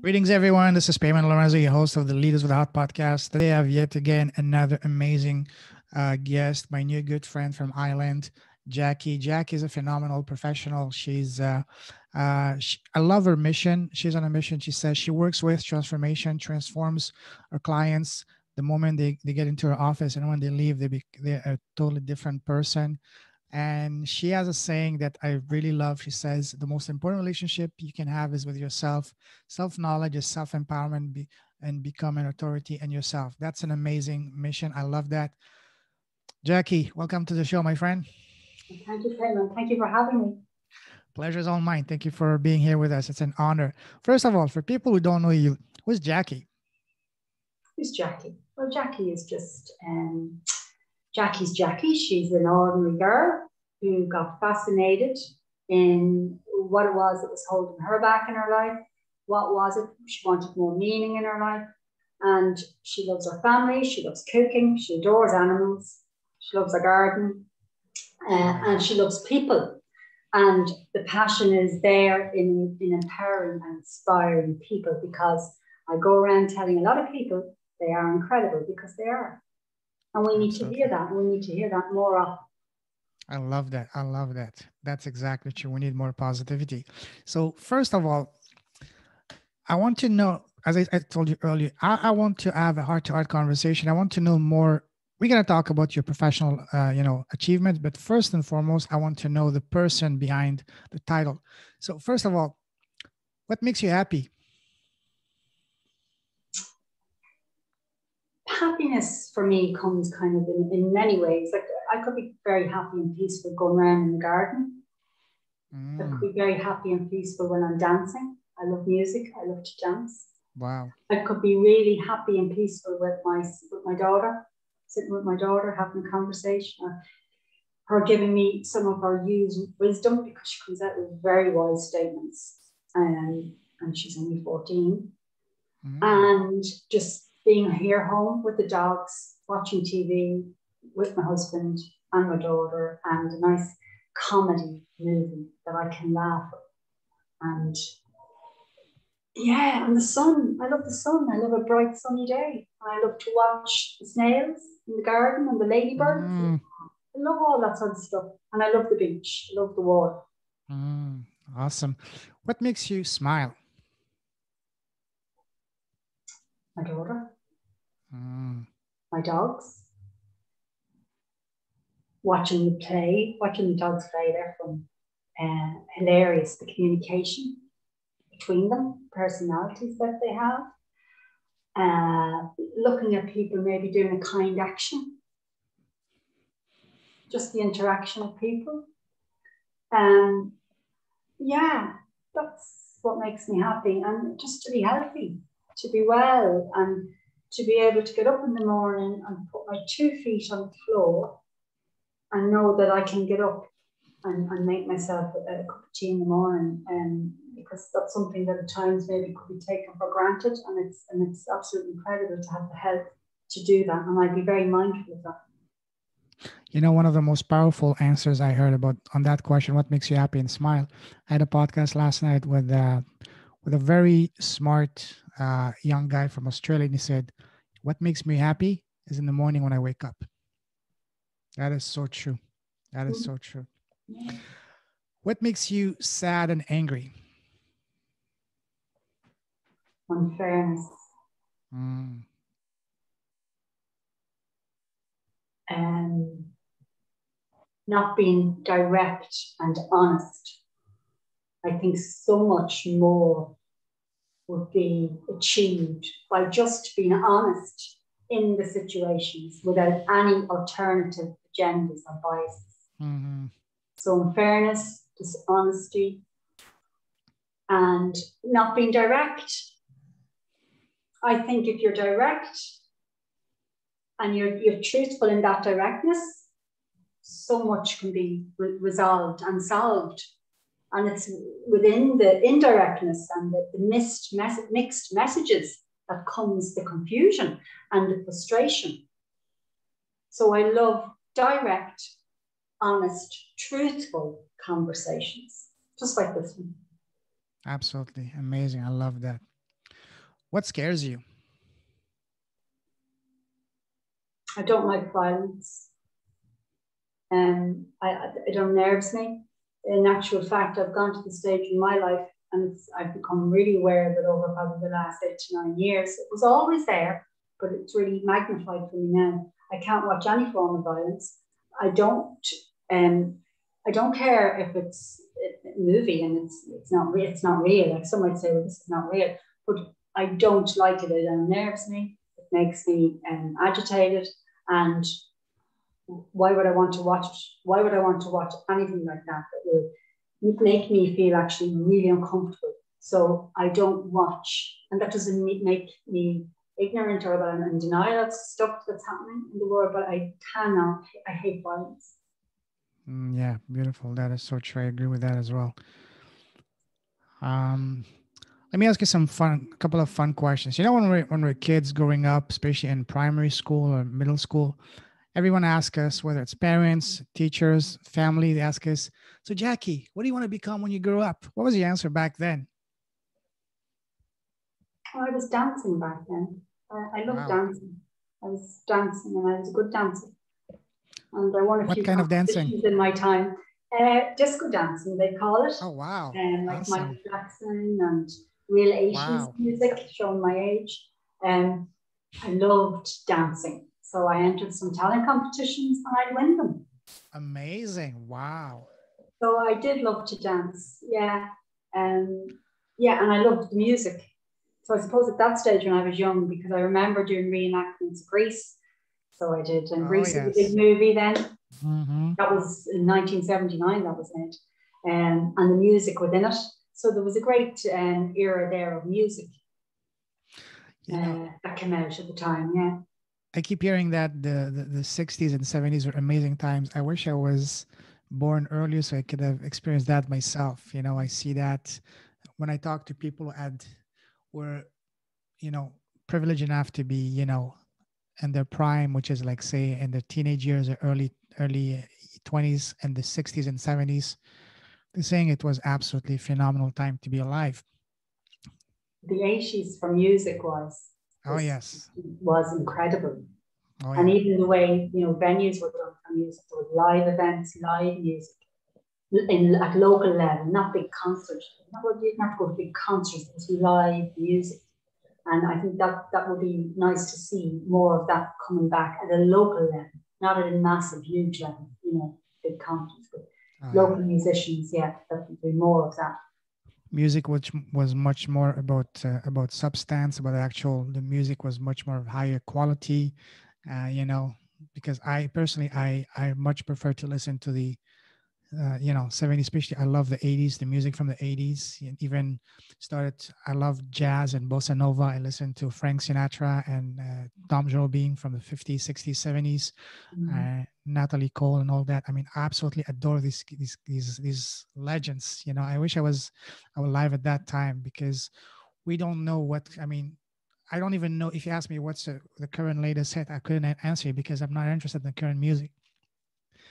Greetings, everyone. This is Payman Lorenzo, your host of the Leaders Without podcast. Today, I have yet again another amazing guest, my new good friend from Ireland, Jacqui. Jacqui is a phenomenal professional. I love her mission. She's on a mission. She says she works with transformation, transforms her clients the moment they get into her office, and when they leave, they're a totally different person. And she has a saying that I really love. She says, the most important relationship you can have is with yourself. Self-knowledge is self-empowerment and become an authority in yourself. That's an amazing mission. I love that. Jacqui, welcome to the show, my friend. Thank you, Payman. Thank you for having me. Pleasure is all mine. Thank you for being here with us. It's an honor. First of all, for people who don't know you, who's Jacqui? Who's Jacqui? Well, Jacqui is just Jacqui's Jacqui. She's an ordinary girl who got fascinated in what it was that was holding her back in her life. What was it? She wanted more meaning in her life. And she loves her family. She loves cooking. She adores animals. She loves her garden. And she loves people. And the passion is there in empowering and inspiring people, because I go around telling a lot of people they are incredible, because they are. And we need to hear that. We need to hear that more often. I love that. I love that. That's exactly true. We need more positivity. So first of all, I want to know, as I told you earlier, I want to have a heart-to-heart conversation. I want to know more. We're going to talk about your professional, achievements, but first and foremost, I want to know the person behind the title. So first of all, what makes you happy? Happiness for me comes kind of in many ways. Like, I could be very happy and peaceful going around in the garden. I could be very happy and peaceful when I'm dancing. I love music. I love to dance. Wow. I could be really happy and peaceful with my daughter, sitting with my daughter, having a conversation, or her giving me some of her wisdom, because she comes out with very wise statements. And she's only 14. And just being here home with the dogs, watching TV with my husband and my daughter, and a nice comedy movie that I can laugh at. And yeah, and the sun. I love the sun. I love a bright sunny day. I love to watch the snails in the garden and the ladybirds. I love all that sort of stuff. And I love the beach. I love the water. Awesome. What makes you smile? My daughter. My dogs. Watching the dogs play, they're fun. Hilarious, the communication between them, personalities that they have. Looking at people maybe doing a kind action. Just the interaction of people. Yeah, that's what makes me happy. And just to be healthy, to be well, and to be able to get up in the morning and put my 2 feet on the floor and know that I can get up and make myself a cup of tea in the morning, because that's something that at times maybe could be taken for granted, and it's absolutely incredible to have the health to do that, and I'd be very mindful of that. You know, one of the most powerful answers I heard about on that question, what makes you happy and smile? I had a podcast last night with a very smart young guy from Australia, and he said, "What makes me happy is in the morning when I wake up." That is so true. That is so true. Yeah. What makes you sad and angry? Unfairness. Not being direct and honest. I think so much more would be achieved by just being honest in the situations without any alternative agendas or biases. So unfairness, dishonesty, and not being direct. I think if you're direct and you're truthful in that directness, so much can be resolved and solved. And it's within the indirectness and the mixed messages that comes the confusion and the frustration. So I love direct, honest, truthful conversations, just like this one. Absolutely amazing. I love that. What scares you? I don't like violence. It unnerves me. In actual fact, I've gone to the stage in my life, and I've become really aware of it over probably the last 8 to 9 years. It was always there, but it's really magnified for me now. I can't watch any form of violence. I don't care if it's a movie and it's not real. It's not real. Like some might say, well, this is not real, but I don't like it. It unnerves me. It makes me agitated, and why would I want to watch it? Why would I want to watch anything like that will make me feel actually really uncomfortable? So I don't watch, and that doesn't make me ignorant or that I'm in denial of stuff that's happening in the world, but I hate violence. Yeah, beautiful. That is so true. I agree with that as well. Um, Let me ask you a couple of fun questions. You know, when we're kids growing up, especially in primary school or middle school, everyone asks us, whether it's parents, teachers, family, they ask us, so Jacqui, what do you want to become when you grow up? What was the answer back then? I was dancing back then. I loved Wow. dancing. I was dancing and I was a good dancer. And I won a What few kind of dancing? competitions in my time. Disco dancing, they call it. Oh, wow. Like Michael Awesome. Jackson and real 80s Wow. music, showing my age. I loved dancing. So I entered some talent competitions and I'd win them. Amazing. Wow. So I did love to dance. Yeah. Yeah, and I loved the music. So I suppose at that stage when I was young, because I remember doing reenactments of Grease. So I did. And Oh, Grease was a big yes. movie then. Mm-hmm. That was in 1979, that was it. And the music within it. So there was a great era there of music You know, that came out at the time, yeah. I keep hearing that the 60s and 70s were amazing times. I wish I was born earlier so I could have experienced that myself. You know, I see that when I talk to people who were, privileged enough to be, in their prime, which is like say in their teenage years or early 20s and the 60s and 70s. They're saying it was absolutely phenomenal time to be alive. The 80s for music Oh, yes. was incredible. Oh, And yeah. even the way, venues were done for music, there was live events, live music at local level, not big concerts. You didn't have to go to big concerts, it was live music. And I think that would be nice to see more of that coming back at a local level, not at a massive, huge level, big concerts, but Oh, yeah. local musicians, yeah, that would be more of that. Music, which was much more about substance, about the music was much more of higher quality, because I personally I much prefer to listen to the 70s, especially. I love the 80s, the music from the 80s, and even I love jazz and bossa nova. I listen to Frank Sinatra and Tom Jobim from the 50s, 60s, 70s, Natalie Cole and all that. I mean, I absolutely adore these legends. I wish I was alive at that time, because we don't know what, I mean, I don't even know. If you ask me what's the current latest hit, I couldn't answer you because I'm not interested in the current music.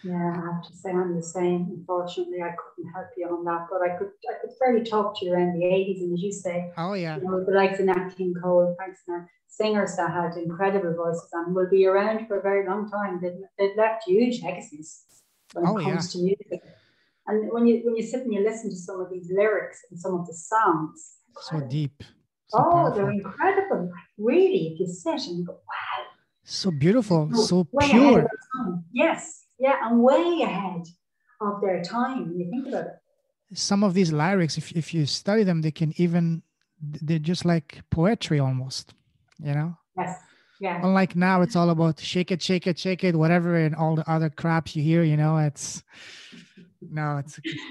Yeah, I have to say I'm the same. Unfortunately, I couldn't help you on that, but I could fairly talk to you around the 80s, and as you say, Oh, yeah. The likes of Nat King Cole, Frank Sinatra, singers that had incredible voices and will be around for a very long time. They've left huge legacies when it comes to music. And when you sit and you listen to some of these lyrics and some of the songs, so deep, so powerful. They're incredible. Really, if you sit and you go, wow. So beautiful, so way pure. Ahead of their time. Yes, yeah, and way ahead of their time when you think about it. Some of these lyrics, if you study them, they're just like poetry almost, Yes, yeah. Unlike now, it's all about shake it, shake it, shake it, whatever, and all the other craps you hear, it's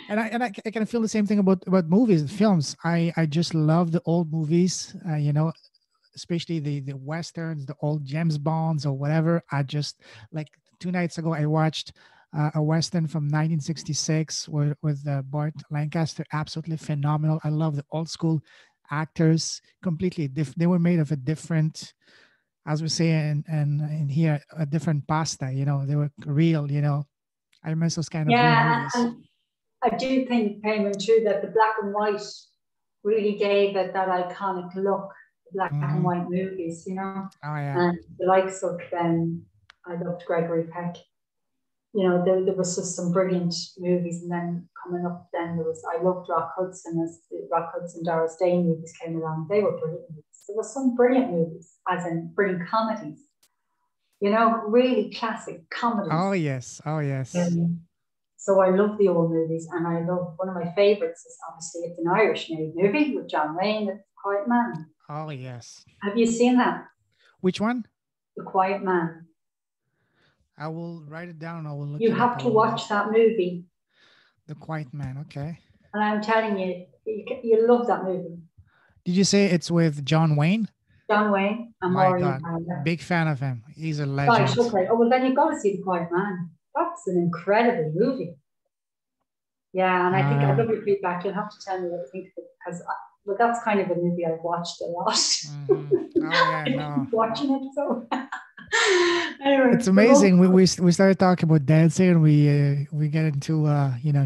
and I can feel the same thing about movies, films. I just love the old movies, especially the westerns, the old James Bonds or whatever. I just, like, 2 nights ago I watched a western from 1966 with Bart Lancaster. Absolutely phenomenal. I love the old school actors. Completely they were made of a different, as we say in here, a different pasta. They were real. I miss those kind of real movies. And I do think, Payman, too, that the black and white really gave it that iconic look. black and Mm-hmm. white movies, you know, Oh yeah. and the likes of I loved Gregory Peck. You know, there was just some brilliant movies, and then coming up, then there was I loved Rock Hudson as the Rock Hudson Doris Day movies came along. They were brilliant movies. There were some brilliant movies, as in brilliant comedies. You know, really classic Oh comedies. yes. Oh yes. Um, so I love the old movies, and I love one of my favourites is obviously it's an Irish made movie with John Wayne, The Quiet Man. Oh yes. Have you seen that? Which one? The Quiet Man. I will write it down. I will look You it up. have I to will. watch that movie, The Quiet Man. Okay. and I'm telling you, you love that movie. Did you say it's with John Wayne? John Wayne and My Maureen God, Calder. big fan of him. He's a Right, legend. okay. Oh, well, then you've got to see The Quiet Man. That's an incredible movie. Yeah, and I think I'd Uh, love your feedback. You'll have to tell me what you think of it because, well, that's kind of a movie I've watched a lot. mhm. Oh yeah, I no. keep watching it, so anyway, It's the most amazing. We started talking about dancing, and we get into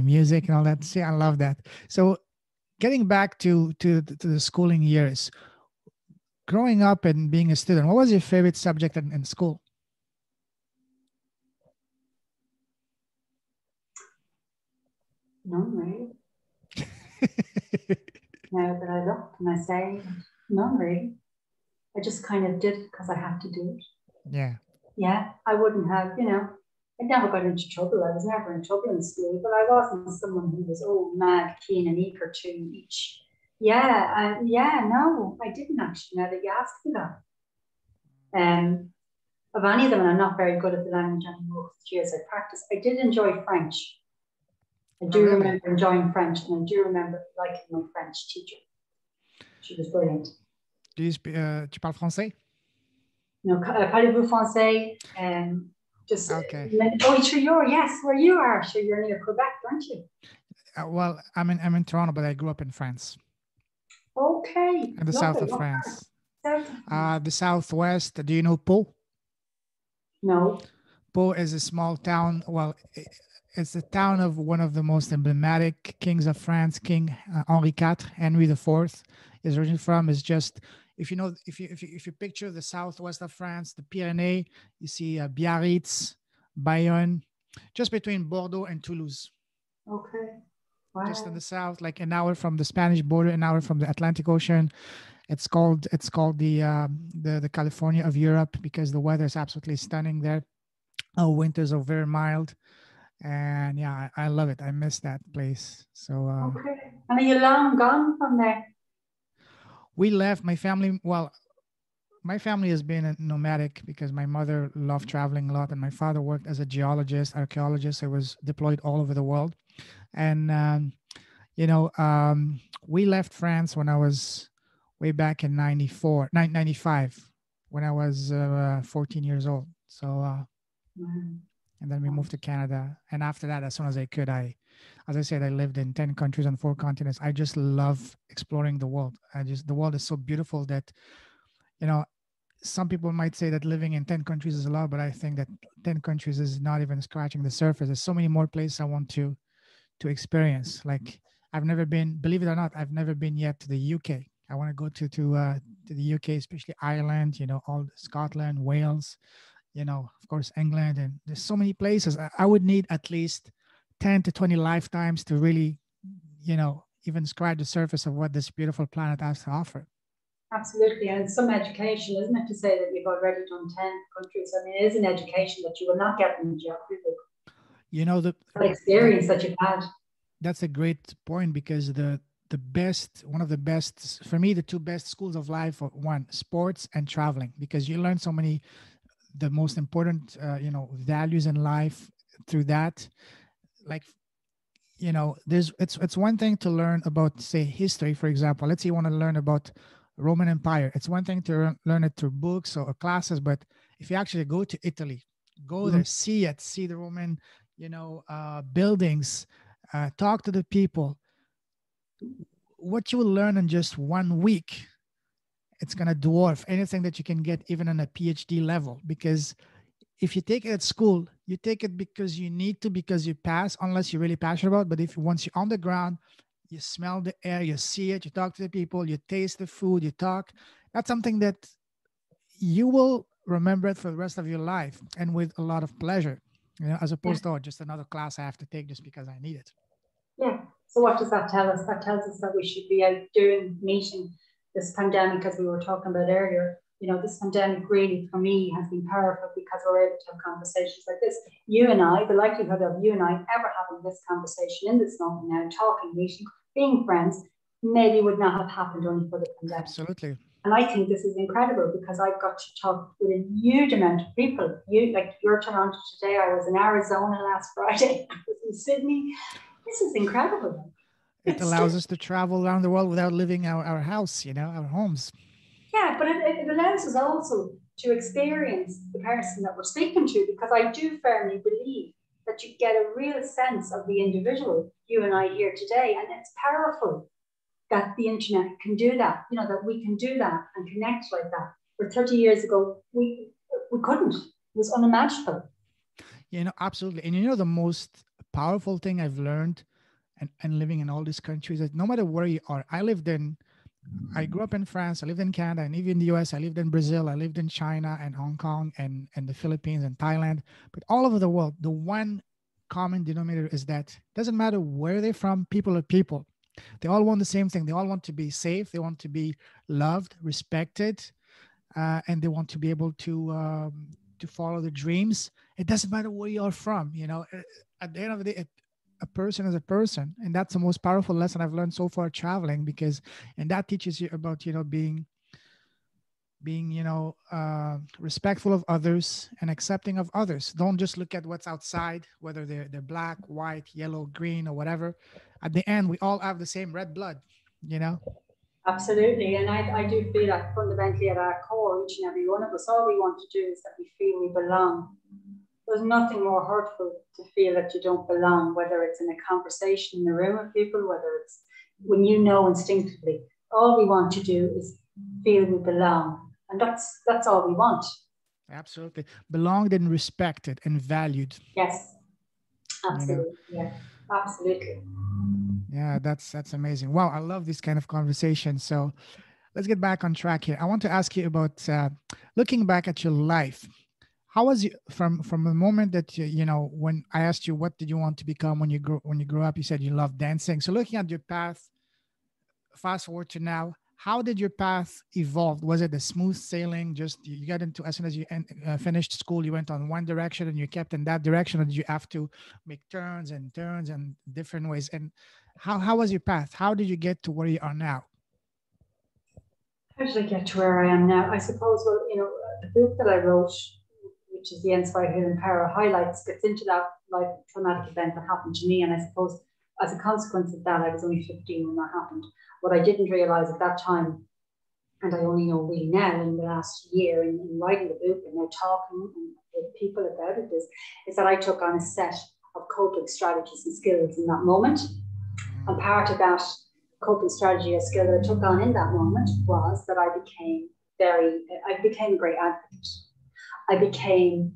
music and all that. See, I love that. So getting back to the schooling years, growing up and being a student, what was your favorite subject in school? none really. Now that I look and I say none really. I just kind of did it because I had to do it. Yeah. Yeah, I wouldn't have, you know, I never got into trouble. I was never in trouble in school, but I wasn't someone who was mad, keen, and eager to each. Yeah, yeah, no, I didn't actually. Now that you asked me that, um, of any of them, and I'm not very good at the language anymore. For the years I practiced, I did enjoy French. I Oh do really? remember enjoying French, and I do remember liking my French teacher. She was brilliant. Tu parles français? You know, parlez-vous français? Just Okay. oh, sure you're yes, where you are. Sure, you're near Quebec, aren't you? Well, I'm in Toronto, but I grew up in France, Okay, in the south lovely. of What part? France. South of France. The southwest. Do you know Pau? No. Pau is a small town. Well, it's the town of one of the most emblematic kings of France, King Henri IV, Henry the Fourth, is originally from. Is just if you know if you picture the southwest of France, the Pyrenees, you see Biarritz, Bayonne, just between Bordeaux and Toulouse. Okay. Just in Wow. the south, like an hour from the Spanish border, an hour from the Atlantic Ocean. It's called the California of Europe because the weather is absolutely stunning there. Our winters are very mild, and yeah, I love it. I miss that place. So Okay. And are you long gone from there? we left my family. Well, my family has been a nomadic because my mother loved traveling a lot, and my father worked as a geologist, archaeologist. I was deployed all over the world, and you know, we left France when I was way back in 95, when I was 14 years old. So, Mm. and then we moved to Canada. And after that, as soon as I could, as I said, I lived in 10 countries on 4 continents. I just love exploring the world. The world is so beautiful that, you know, some people might say that living in 10 countries is a lot, but I think that 10 countries is not even scratching the surface. There's so many more places I want to experience. Like I've never been, believe it or not, I've never been yet to the UK. I want to go to the UK, especially Ireland. All Scotland, Wales. Of course, England, and there's so many places. I would need at least 10 to 20 lifetimes to really, even scratch the surface of what this beautiful planet has to offer. Absolutely. And it's some education, isn't it, to say that you've already done 10 countries? I mean, it is an education that you will not get in the geography book. You know the That that experience that you've had. that's a great point because the best one of the best for me, the two best schools of life are one, sports and traveling, because you learn so many, the most important values in life through that. Like, there's it's one thing to learn about, say, history, for example. Let's say you want to learn about Roman Empire. It's one thing to learn it through books or classes, but if you actually go to Italy, go Mm. there, see the Roman buildings, talk to the people, what you will learn in just 1 week, it's going to dwarf anything that you can get even on a PhD level. Because if you take it at school, you take it because you need to, because you pass, unless you're really passionate about it. But if once you're on the ground, you smell the air, you see it, you talk to the people, you taste the food, you talk, that's something that you will remember it for the rest of your life, and with a lot of pleasure, as Yeah. opposed to, oh, just another class I have to take just because I need it. Yeah. So what does that tell us? That tells us that we should be out doing, meeting. This pandemic, as we were talking about earlier, this pandemic really for me has been powerful because we're able to have conversations like this. You and I, the likelihood of you and I ever having this conversation in this moment now, talking, meeting, being friends, maybe would not have happened only for the pandemic. Absolutely. And I think this is incredible because I've got to talk with a huge amount of people. You're Toronto today. I was in Arizona last Friday. I was in Sydney. This is incredible. It allows us to travel around the world without leaving our house, our homes. Yeah, but it allows us also to experience the person that we're speaking to, because I do firmly believe that you get a real sense of the individual, you and I here today. And it's powerful that the internet can do that, that we can do that and connect like that. Where 30 years ago, we couldn't. It was unimaginable. Absolutely. And the most powerful thing I've learned and living in all these countries, that no matter where you are, I grew up in France, I lived in Canada, and even in the US, I lived in Brazil, I lived in China and Hong Kong and the Philippines and Thailand. But all over the world, the one common denominator is that it doesn't matter where they're from, people are people. They all want the same thing. They all want to be safe. They want to be loved, respected, and they want to be able to follow their dreams. It doesn't matter where you are from. At the end of the day, a person is a person, and that's the most powerful lesson I've learned so far traveling, and that teaches you about being respectful of others and accepting of others. Don't just look at what's outside, whether they're black, white, yellow, green, or whatever. At the end, we all have the same red blood. Absolutely. And I do feel that fundamentally at our core, each and every one of us, all we want to do is that we feel we belong. There's nothing more hurtful to feel that you don't belong, whether it's in a conversation in a room with people, whether it's when instinctively. All we want to do is feel we belong. And that's all we want. Absolutely. Belonged and respected and valued. Yes. Absolutely. Yeah. Absolutely. Yeah, that's amazing. Wow, I love this kind of conversation. So let's get back on track here. I want to ask you about looking back at your life. How was you from the moment that when I asked you what did you want to become when you grew up, you said you loved dancing. So looking at your path, fast forward to now, how did your path evolve? Was it a smooth sailing? Just you got into, as soon as you finished school, you went on one direction and you kept in that direction, or did you have to make turns and different ways? And how was your path? How did you get to where you are now? How did I get to where I am now? I suppose, well, the book that I wrote, which is The Inspired Healing Power, gets into that life traumatic event that happened to me. And I suppose as a consequence of that, I was only 15 when that happened. What I didn't realize at that time, and I only know really now in the last year in writing the book and now talking with people about it, is that I took on a set of coping strategies and skills in that moment. And part of that coping strategy or skill that I took on in that moment was that I became a great advocate. I became,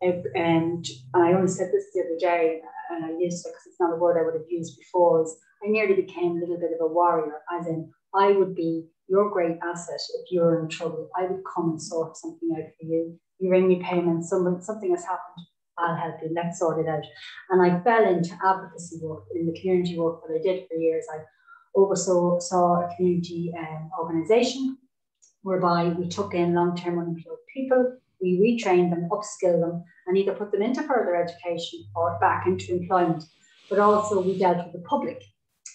and I only said this the other day, and I used it because it's not a word I would have used before, is I nearly became a little bit of a warrior, as in I would be your great asset if you're in trouble. I would come and sort something out for you. You ring me payment, something has happened, I'll help you, let's sort it out. And I fell into advocacy work, in the community work that I did for years. I oversaw a community organisation whereby we took in long-term unemployed people, we retrained them, upskilled them, and either put them into further education or back into employment. But also we dealt with the public.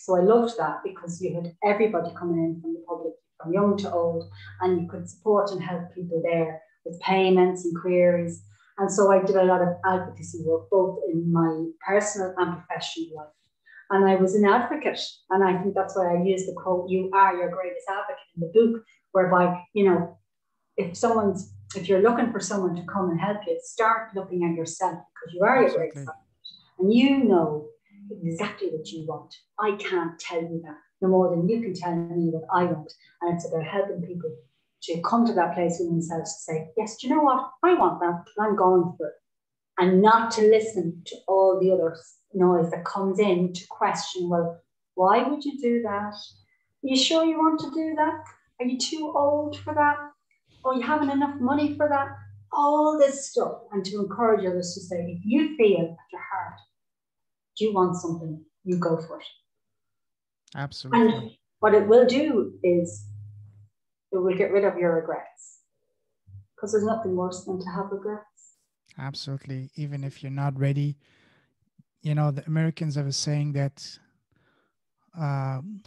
So I loved that because you had everybody coming in from the public, from young to old, and you could support and help people there with payments and queries. And so I did a lot of advocacy work, both in my personal and professional life. And I was an advocate. And I think that's why I use the quote, "You are your greatest advocate," in the book, whereby, if you're looking for someone to come and help you, start looking at yourself, because you are your greatest advocate. And you know exactly what you want. I can't tell you that no more than you can tell me what I want. And it's about helping people to come to that place in themselves to say, yes, do you know what? I want that. I'm going for it. And not to listen to all the other noise that comes in to question, well, why would you do that? Are you sure you want to do that? Are you too old for that? Or you haven't enough money for that? All this stuff. And to encourage others to say, if you feel at your heart, do you want something, you go for it. Absolutely. And what it will do is it will get rid of your regrets. Because there's nothing worse than to have regrets. Absolutely. Even if you're not ready, you know, the Americans have a saying that,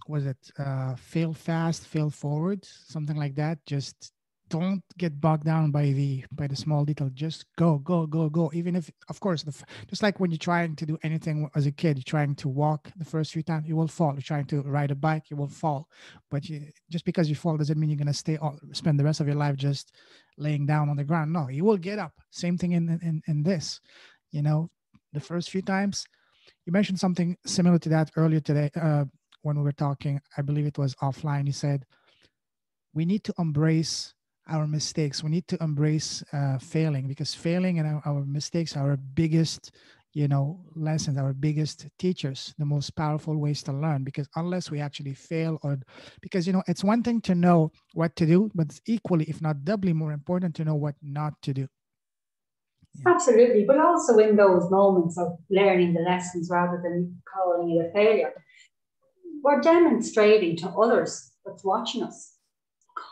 was it fail fast, fail forward, something like that. Just don't get bogged down by the small detail. Just go, go, go, go. Even if, of course, just like when you're trying to do anything as a kid, you're trying to walk the first few times, you will fall. You're trying to ride a bike, you will fall. But just because you fall doesn't mean you're gonna spend the rest of your life just laying down on the ground. No, you will get up. Same thing in this. You know, the first few times. You mentioned something similar to that earlier today when we were talking. I believe it was offline. You said we need to embrace our mistakes. We need to embrace failing, because failing and our mistakes are our biggest, you know, lessons, our biggest teachers, the most powerful ways to learn. Because unless we actually fail, or because, you know, it's one thing to know what to do, but it's equally, if not doubly more important, to know what not to do. Yeah. Absolutely, but also in those moments of learning the lessons rather than calling it a failure, we're demonstrating to others that's watching us,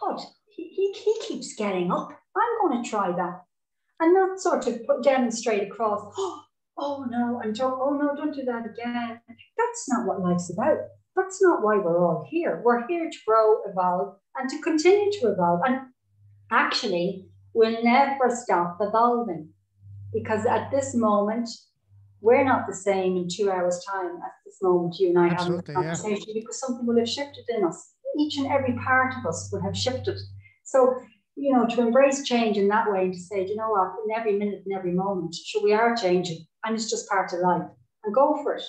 God, he keeps getting up. I'm going to try that. And not sort of demonstrate across, oh no, and talk, oh no, don't do that again. That's not what life's about. That's not why we're all here. We're here to grow, evolve, and to continue to evolve. And actually, we'll never stop evolving. Because at this moment, we're not the same in 2 hours' time at this moment you and I having a conversation, because something will have shifted in us. Each and every part of us will have shifted. So, you know, to embrace change in that way and to say, you know what, in every minute and every moment, sure, we are changing, and it's just part of life, and go for it.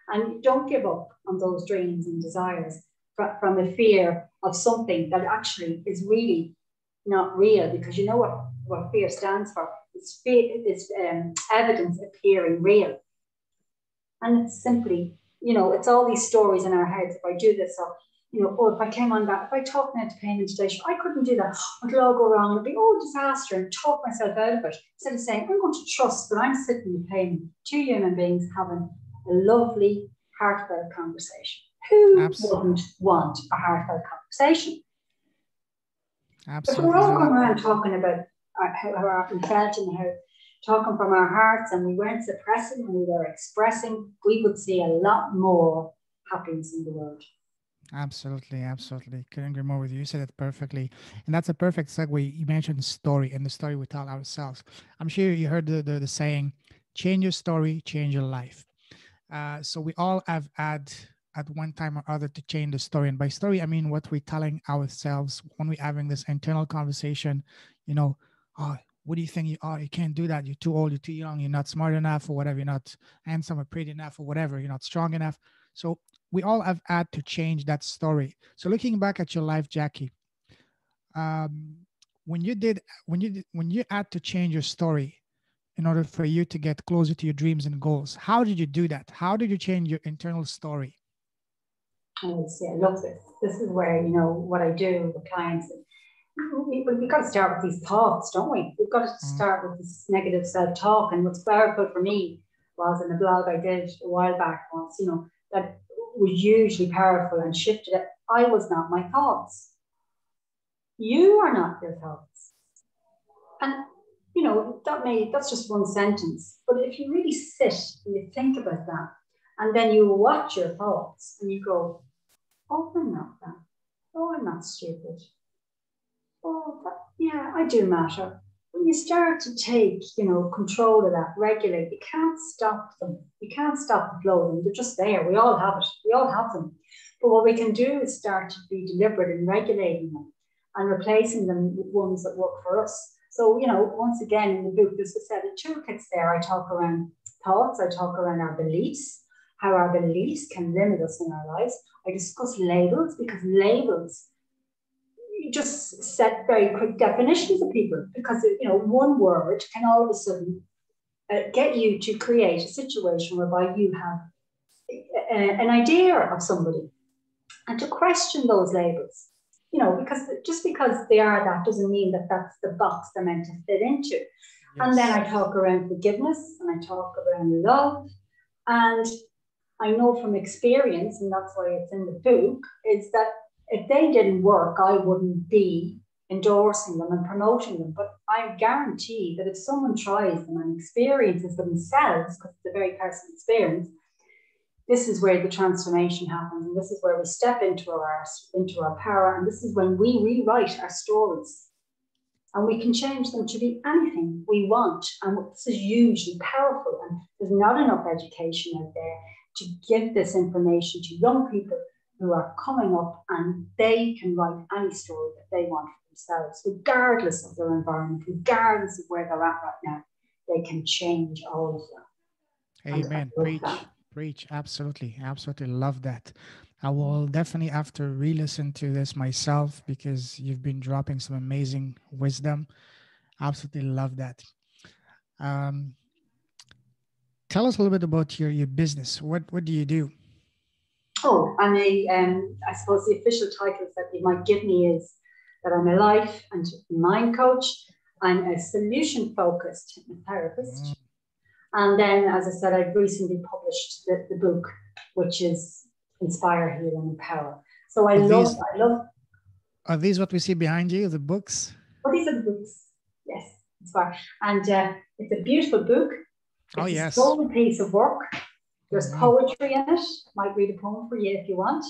And don't give up on those dreams and desires from a fear of something that actually is really not real, because you know what fear stands for. It's evidence appearing real. And it's simply, you know, it's all these stories in our heads. If I do this, or, you know, or if I came on that, if I talk now to payment today, I couldn't do that. It'll all go wrong. It'll be all disaster, and talk myself out of it. Instead of saying, I'm going to trust that I'm sitting in payment, two human beings having a lovely, heartfelt conversation. Who wouldn't want a heartfelt conversation? Absolutely. If we're all going around talking about how we felt and how talking from our hearts, and we weren't suppressing and we were expressing, we would see a lot more happiness in the world. Absolutely, absolutely. Couldn't agree more with you. You said it perfectly. And that's a perfect segue. You mentioned story, and the story we tell ourselves. I'm sure you heard the saying, change your story, change your life. So we all have had at one time or other to change the story. And by story, I mean what we're telling ourselves when we're having this internal conversation, you know, oh, what do you think you are? You can't do that. You're too old, you're too young, you're not smart enough, or whatever, you're not handsome or pretty enough, or whatever, you're not strong enough. So we all have had to change that story. So looking back at your life, Jacqui, when you had to change your story in order for you to get closer to your dreams and goals, how did you do that? How did you change your internal story? I love this. This is where, you know, what I do with clients. We've got to start with these thoughts, don't we? We've got to start with this negative self-talk. And what's powerful for me was, in a blog I did a while back, was, you know, that was hugely powerful and shifted it. I was not my thoughts. You are not your thoughts. And, you know, that's just one sentence. But if you really sit and you think about that, and then you watch your thoughts and you go, oh, I'm not that. Oh, I'm not stupid. Oh, yeah, I do matter. When you start to take, you know, control of that, regulate, you can't stop them. You can't stop the flow of them. They're just there. We all have it. We all have them. But what we can do is start to be deliberate in regulating them and replacing them with ones that work for us. So, you know, once again, in the book, there's a set of toolkits there. I talk around thoughts. I talk around our beliefs, how our beliefs can limit us in our lives. I discuss labels, because labels just set very quick definitions of people, because, you know, one word can all of a sudden get you to create a situation whereby you have an idea of somebody, and to question those labels. you know, because just because they are that doesn't mean that that's the box they're meant to fit into. Yes. And then I talk around forgiveness and I talk around love. And I know from experience, and that's why it's in the book, is that if they didn't work, I wouldn't be endorsing them and promoting them. But I guarantee that if someone tries them and experiences themselves, because it's a very personal experience, this is where the transformation happens. And this is where we step into our power. And this is when we rewrite our stories. And we can change them to be anything we want. And this is hugely powerful. And there's not enough education out there to give this information to young people who are coming up, and they can write any story that they want for themselves, regardless of their environment, regardless of where they're at right now. They can change all of that. Amen. Preach. Absolutely. Absolutely love that. I will definitely have to re-listen to this myself because you've been dropping some amazing wisdom. Absolutely love that. Tell us a little bit about your business. What do you do? Oh, I'm I suppose the official titles that you might give me is that I'm a life and mind coach. I'm a solution-focused hypnotherapist. And then, as I said, I've recently published the book, which is Inspire, Heal, and Empower. So I love. Are these what we see behind you, the books? Oh, these are the books. Yes, Inspire. And it's a beautiful book. It's a soul piece of work. There's poetry in it. Might read a poem for you if you want.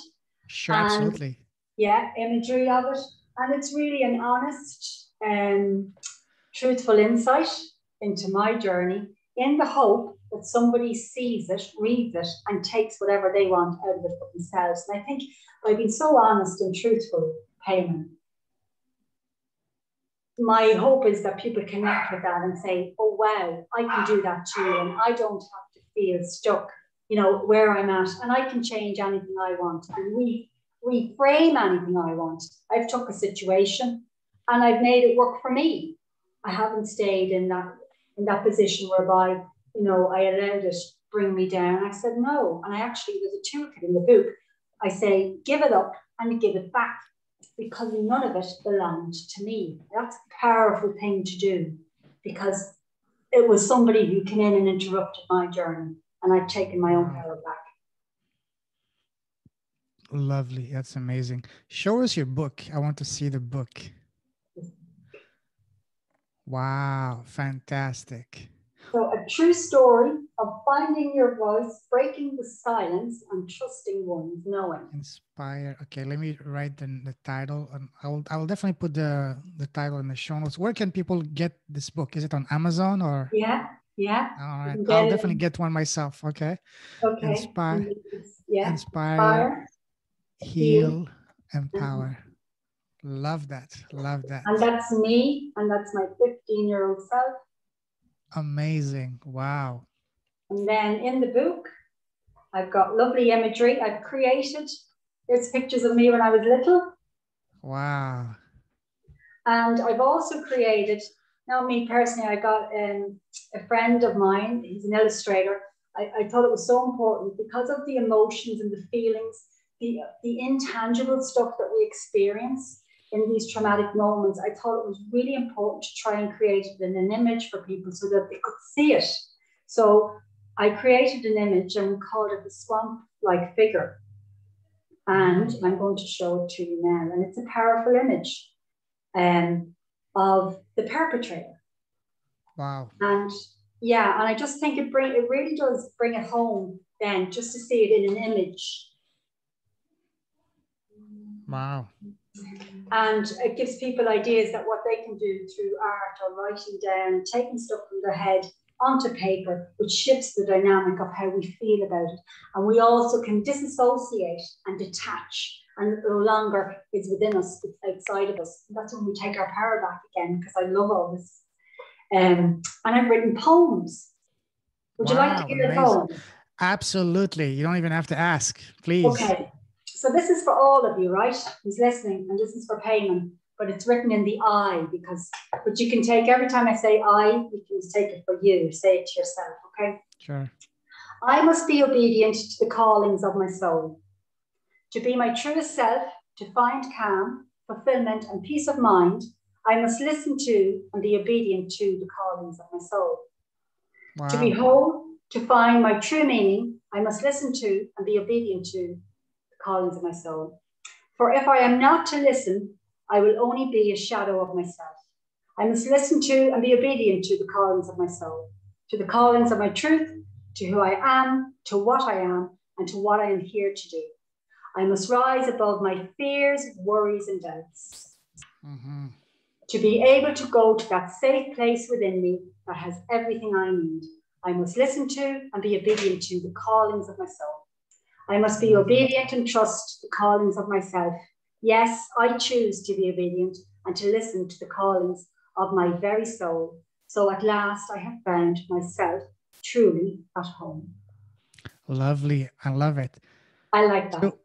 Sure, absolutely. Yeah, imagery of it. And it's really an honest and truthful insight into my journey, in the hope that somebody sees it, reads it, and takes whatever they want out of it for themselves. And I think by being so honest and truthful, Payman, my hope is that people connect with that and say, oh, wow, I can do that too. And I don't have to feel stuck, you know, where I'm at. And I can change anything I want and reframe anything I want. I've took a situation and I've made it work for me. I haven't stayed in that position whereby, you know, I allowed it to bring me down. I said no. And I actually, there's a toolkit in the book. I say, give it up and give it back, because none of it belonged to me. That's a powerful thing to do, because it was somebody who came in and interrupted my journey, and I've taken my own power back. Lovely. That's amazing. Show us your book. I want to see the book. Wow. Fantastic. So a true story of finding your voice, breaking the silence, and trusting one's knowing. Inspire. Okay, let me write the title. And I will definitely put the title in the show notes. Where can people get this book? Is it on Amazon or? Yeah. All right. I'll definitely get one myself. Okay. Okay. Inspire, heal, empower. Love that. And that's me, and that's my 15-year-old self. Amazing. Wow. And then in the book, I've got lovely imagery I've created. There's pictures of me when I was little. Wow. And I've also created, not me personally, I got a friend of mine, he's an illustrator. I thought it was so important because of the emotions and the feelings, the intangible stuff that we experience in these traumatic moments. I thought it was really important to try and create it in an image for people so that they could see it. So I created an image and we called it the swamp-like figure. And I'm going to show it to you now. And it's a powerful image of the perpetrator. Wow. And yeah, and I just think it really does bring it home then, just to see it in an image. Wow. And it gives people ideas that what they can do through art or writing down, taking stuff from their head onto paper, which shifts the dynamic of how we feel about it. And we also can disassociate and detach, and no longer it's within us, it's outside of us. That's when we take our power back again, because I love all this. And I've written poems. Would you like to hear the poems? Absolutely. You don't even have to ask, please. Okay. So this is for all of you, right? Who's listening, and this is for Payman, but it's written in the I, but you can take, every time I say I, you can take it for you, say it to yourself, okay? Sure. I must be obedient to the callings of my soul, to be my truest self, to find calm, fulfillment, and peace of mind, I must listen to and be obedient to the callings of my soul. Wow. To be whole, to find my true meaning, I must listen to and be obedient to the callings of my soul. For if I am not to listen, I will only be a shadow of myself. I must listen to and be obedient to the callings of my soul, to the callings of my truth, to who I am, to what I am, and to what I am here to do. I must rise above my fears, worries, and doubts. Mm-hmm. To be able to go to that safe place within me that has everything I need. I must listen to and be obedient to the callings of my soul. I must be obedient and trust the callings of myself. Yes, I choose to be obedient and to listen to the callings of my very soul. So at last I have found myself truly at home. Lovely. I love it. I like that. So,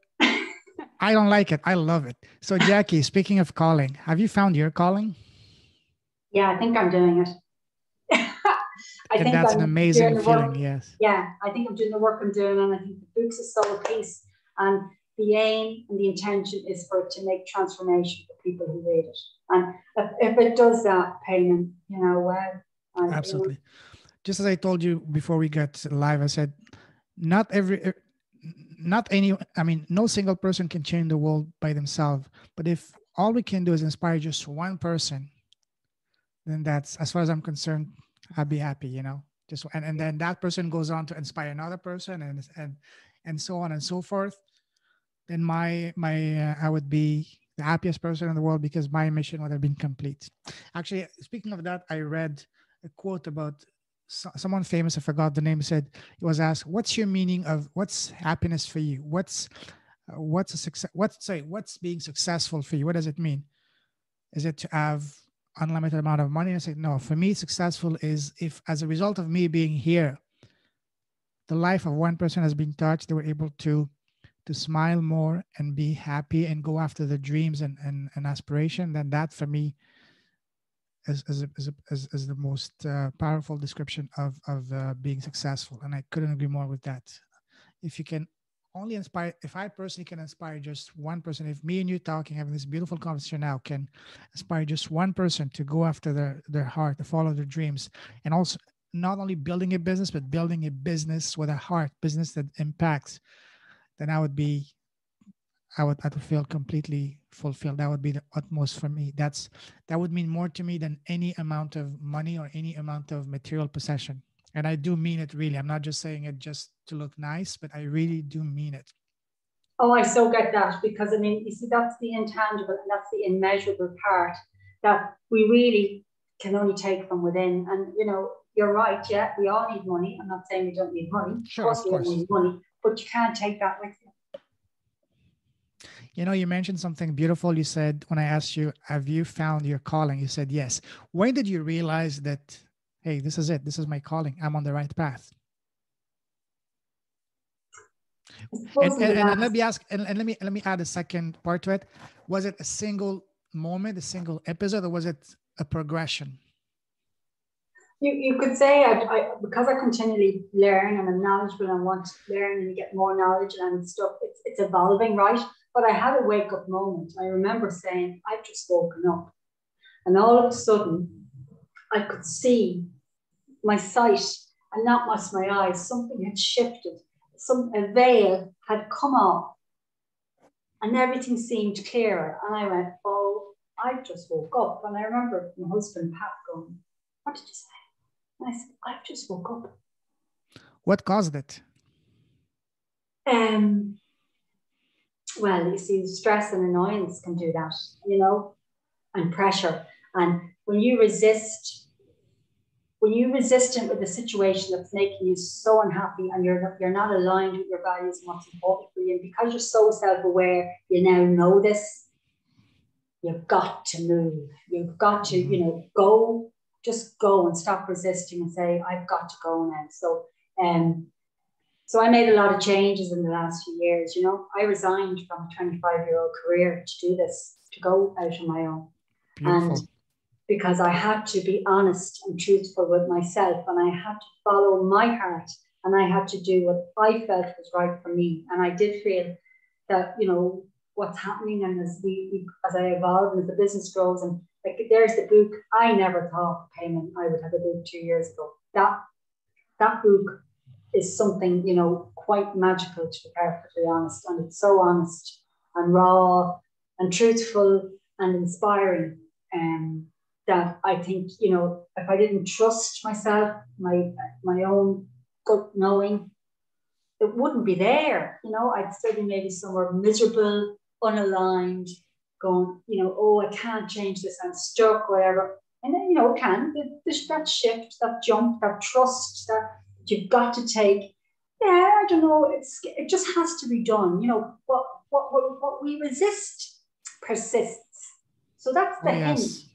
I don't like it. I love it. So Jacqui, speaking of calling, have you found your calling? Yeah, I think I'm doing it. I think that's I'm an amazing feeling, work. Yes. Yeah, I think I'm doing the work I'm doing, and I think the books is so peace. And the aim and the intention is for it to make transformation for people who read it. And if it does that, payment, wow. Absolutely. Just as I told you before we got live, I said, no single person can change the world by themselves. But if all we can do is inspire just one person, then that's, as far as I'm concerned, I'd be happy, just, and then that person goes on to inspire another person and so on and so forth. Then I would be the happiest person in the world because my mission would have been complete. Actually, speaking of that, I read a quote about someone famous. I forgot the name. Said, he was asked, "What's your meaning of what's happiness for you? What's a success? What's being successful for you? What does it mean? Is it to have unlimited amount of money?" I said, no. For me, successful is if, as a result of me being here, the life of one person has been touched. They were able to smile more and be happy and go after their dreams and aspiration. Then that for me is the most powerful description of being successful. And I couldn't agree more with that. If you can only inspire, if I personally can inspire just one person, if me and you talking, having this beautiful conversation now can inspire just one person to go after their heart, to follow their dreams, and also not only building a business, but building a business with a heart, business that impacts, then I would feel completely fulfilled. That would be the utmost for me. That would mean more to me than any amount of money or any amount of material possession. And I do mean it really. I'm not just saying it just to look nice, but I really do mean it. Oh, I so get that, because you see, that's the intangible and that's the immeasurable part that we really can only take from within. And you're right. Yeah, we all need money. I'm not saying we don't need money. Sure, of course we all need money, but you can't take that with you. You mentioned something beautiful. You said, when I asked you, have you found your calling? You said yes. When did you realize that, hey, this is it. This is my calling. I'm on the right path. And let me ask, and let me add a second part to it. Was it a single moment, a single episode, or was it a progression? You could say because I continually learn and I'm knowledgeable and want to learn and get more knowledge and stuff, it's evolving, right? But I had a wake up moment. I remember saying, I've just woken up. And all of a sudden, I could see my sight, and not just my eyes. Something had shifted. A veil had come off, and everything seemed clearer. And I went, oh, I just woke up. And I remember my husband, Pat, going, what did you say? And I said, I've just woke up. What caused it? Well, you see, stress and annoyance can do that, and pressure. And when you resist it with a situation that's making you so unhappy and you're not aligned with your values and what's important for you, and because you're so self-aware, you now know this, you've got to move. You've got to, go, just go and stop resisting and say, I've got to go now. So I made a lot of changes in the last few years. I resigned from a 25-year-old career to do this, to go out on my own. Beautiful. And because I had to be honest and truthful with myself, and I had to follow my heart, and I had to do what I felt was right for me. And I did feel that, what's happening, and as I evolve and as the business grows, and like there's the book. I never thought, Payman, I would have a book 2 years ago. That book is something, quite magical, to be perfectly honest. And it's so honest and raw and truthful and inspiring. That I think, if I didn't trust myself, my own gut knowing, it wouldn't be there. I'd still be maybe somewhere miserable, unaligned, going, oh, I can't change this, I'm stuck, whatever. And then, there's that shift, that jump, that trust that you've got to take. Yeah, I don't know. It just has to be done. What we resist persists. So that's the hint. Yes.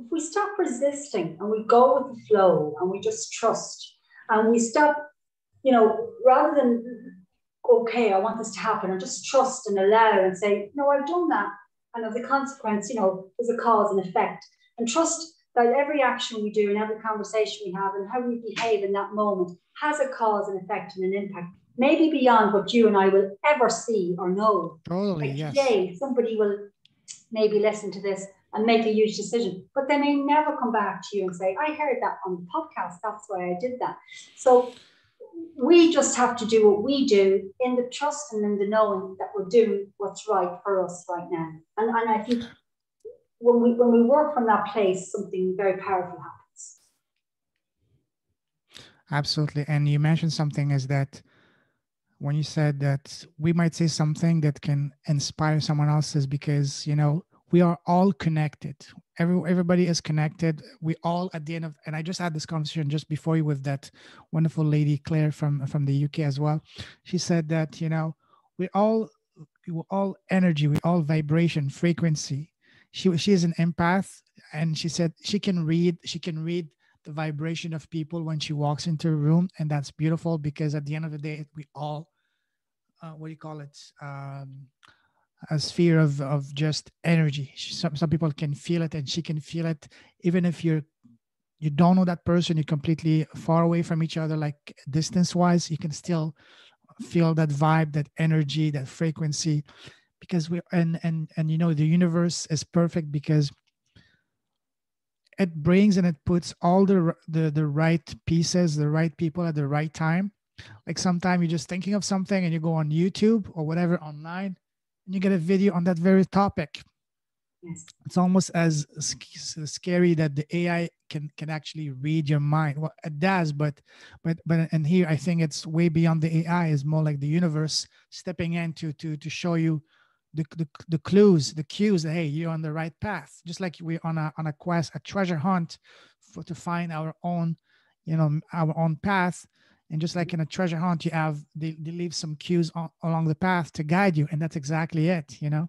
If we stop resisting and we go with the flow and we just trust and we stop, rather than, okay, I want this to happen, and just trust and allow and say, no, I've done that. And as a consequence, there's a cause and effect. And trust that every action we do and every conversation we have and how we behave in that moment has a cause and effect and an impact, maybe beyond what you and I will ever see or know. Totally, like yes. Today, somebody will maybe listen to this and make a huge decision, but they may never come back to you and say, I heard that on the podcast, that's why I did that. So we just have to do what we do in the trust and in the knowing that we're doing what's right for us right now. And I think when we work from that place, something very powerful happens. Absolutely. And you mentioned something is that when you said that we might say something that can inspire someone else's, because we are all connected. Everybody is connected. We all at the end of, and I just had this conversation just before you with that wonderful lady Claire from the UK as well. She said that we all we're all energy, we all vibration, frequency. She is an empath, and she said she can read the vibration of people when she walks into a room, and that's beautiful because at the end of the day, we all what do you call it? A sphere of just energy. Some people can feel it, and she can feel it, even if you don't know that person, you're completely far away from each other, like distance wise, you can still feel that vibe, that energy, that frequency, because we and the universe is perfect because it brings and it puts all the right pieces, the right people at the right time. Like sometimes you're just thinking of something and you go on YouTube or whatever online and you get a video on that very topic. Yes. It's almost as scary that the AI can actually read your mind. Well, it does, but and here I think it's way beyond the AI. It's more like the universe stepping in to show you the clues, the cues that hey, you're on the right path. Just like we're on a quest, a treasure hunt to find our own, our own path. And just like in a treasure hunt, you have they leave some cues along the path to guide you, and that's exactly it. Yeah,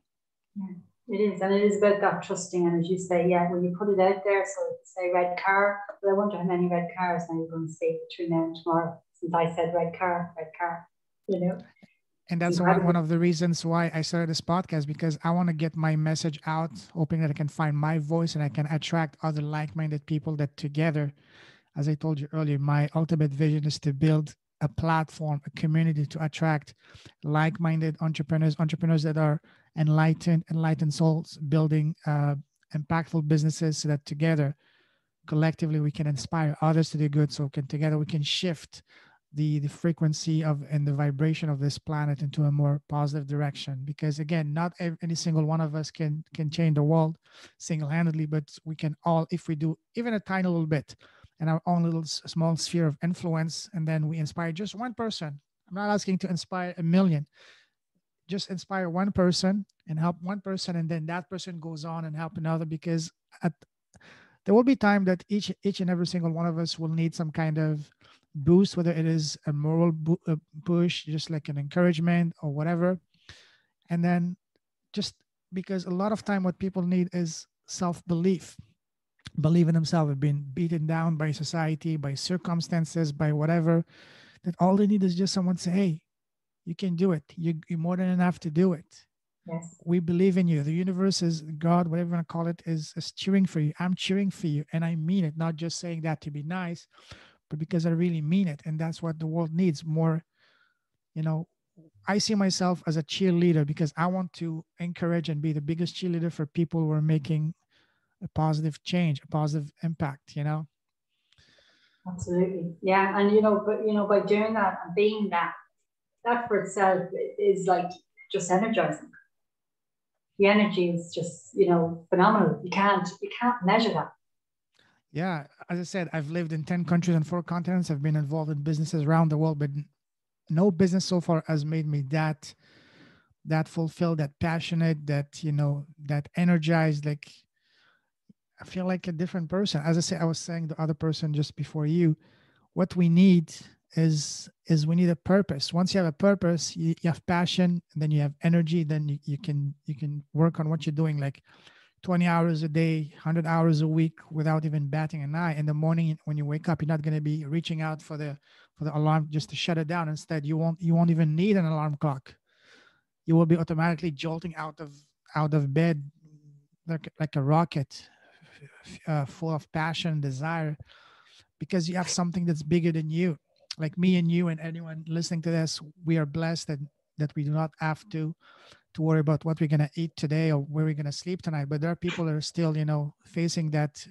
it is, and it is about that trusting. And as you say, yeah, when you put it out there, so say red car, but I wonder how many red cars now you're going to see between now and tomorrow. Since I said red car, And that's one of the reasons why I started this podcast, because I want to get my message out, hoping that I can find my voice and I can attract other like-minded people that together, as I told you earlier, my ultimate vision is to build a platform, a community to attract like-minded entrepreneurs that are enlightened souls, building impactful businesses, so that together, collectively, we can inspire others to do good. So together we can shift the frequency of and the vibration of this planet into a more positive direction. Because again, not any single one of us can change the world single-handedly, but we can all, if we do even a tiny little bit in our own little small sphere of influence, and then we inspire just one person. I'm not asking to inspire a million, just inspire one person and help one person, and then that person goes on and help another. Because at there will be time that each and every single one of us will need some kind of boost, whether it is a moral push, just like an encouragement or whatever. And then just because a lot of time what people need is self-belief, believe in themselves, have been beaten down by society, by circumstances, by whatever, that all they need is just someone to say, hey, you can do it. You're more than enough to do it. Yes. We believe in you. The universe is God, whatever you want to call it, is cheering for you. I'm cheering for you. And I mean it, not just saying that to be nice, but because I really mean it. And that's what the world needs more, I see myself as a cheerleader because I want to encourage and be the biggest cheerleader for people who are making a positive change, a positive impact, you know? Absolutely. Yeah. And, you know, but, you know, by doing that and being that, that for itself is like just energizing. The energy is just, you know, phenomenal. You can't measure that. Yeah. As I said, I've lived in 10 countries and 4 continents. I've been involved in businesses around the world, but no business so far has made me that fulfilled, that passionate, that, you know, that energized. Like, I feel like a different person. As I say, I was saying the other person just before you, what we need is we need a purpose. Once you have a purpose, you have passion, and then you have energy, then you can work on what you're doing, like 20 hours a day, 100 hours a week, without even batting an eye. In the morning when you wake up, you're not going to be reaching out for the alarm just to shut it down. Instead, you won't even need an alarm clock. You will be automatically jolting out of bed like a rocket, full of passion, desire, because you have something that's bigger than you. Like me and you and anyone listening to this, we are blessed that we do not have to worry about what we're gonna eat today or where we're gonna sleep tonight. But there are people that are still, you know, facing that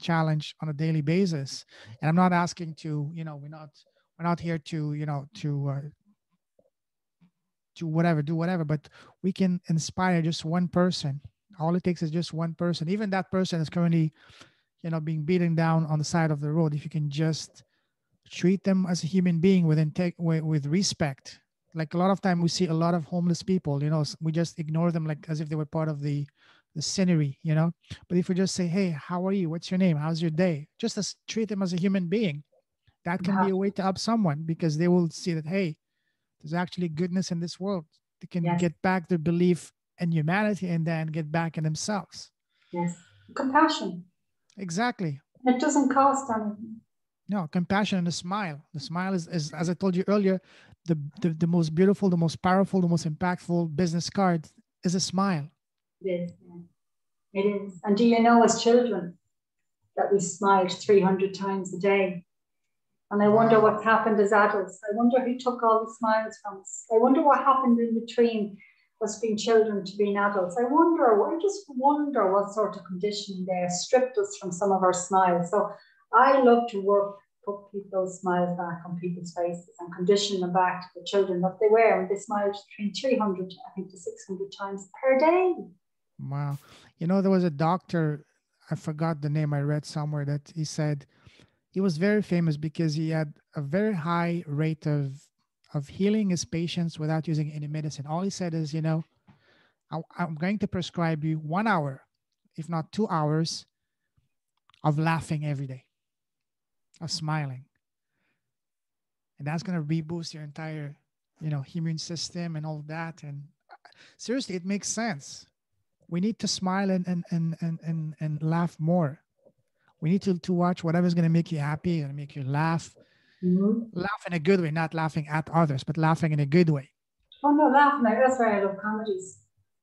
challenge on a daily basis. And I'm not asking to, you know, we're not here to, you know, to whatever, do whatever, but we can inspire just one person. All it takes is just one person. Even that person is currently, you know, being beaten down on the side of the road. If you can just treat them as a human being with respect. Like a lot of time we see a lot of homeless people, you know, we just ignore them like as if they were part of the scenery, you know. But if we just say, hey, how are you, what's your name, how's your day, just as treat them as a human being, that You can be have a way to. to help someone, because they will see that, hey, there's actually goodness in this world. They can Yes. get back their belief in humanity and then get back in themselves. Yes. Compassion. Exactly. It doesn't cost anything. No, compassion and a smile. The smile is, as I told you earlier, the most beautiful, the most powerful, the most impactful business card is a smile. It is. Yeah. It is. And do you know, as children, that we smiled 300 times a day? And I wonder Wow. what's happened as adults. I wonder who took all the smiles from us. I wonder what happened in between us being children to being adults. I just wonder what sort of conditioning there stripped us from some of our smiles. So I love to put those smiles back on people's faces and condition them back to the children that they were. And they smiled between 300, I think, to 600 times per day. Wow. You know, there was a doctor, I forgot the name, I read somewhere that he said he was very famous because he had a very high rate of healing his patients without using any medicine. All he said is, you know, I'm going to prescribe you 1 hour, if not 2 hours, of laughing every day, of smiling. And that's going to reboost your entire, you know, immune system and all that. And seriously, it makes sense. We need to smile and laugh more. We need to watch whatever's going to make you happy and make you laugh. Mm-hmm. Laugh in a good way, not laughing at others, but laughing in a good way. Oh no, laughing. That's why I love comedies.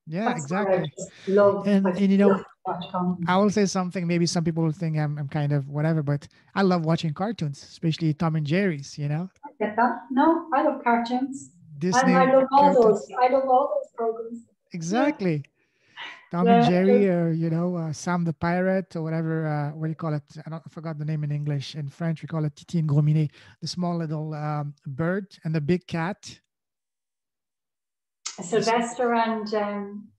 Yeah, That's why I exactly. just love. I And just you love know, to watch comedy. I will say something. Maybe some people will think I'm kind of whatever, but I love watching cartoons, especially Tom and Jerry's. You know, Get that? No, I love cartoons. And I Disney love all those. cartoons. I love all those programs. Yeah, Exactly. Tom and yeah. Jerry, or you know, Sam the Pirate, or whatever. What do you call it? I forgot the name in English. In French, we call it Titi and Grominet. The small little bird and the big cat. This, yeah,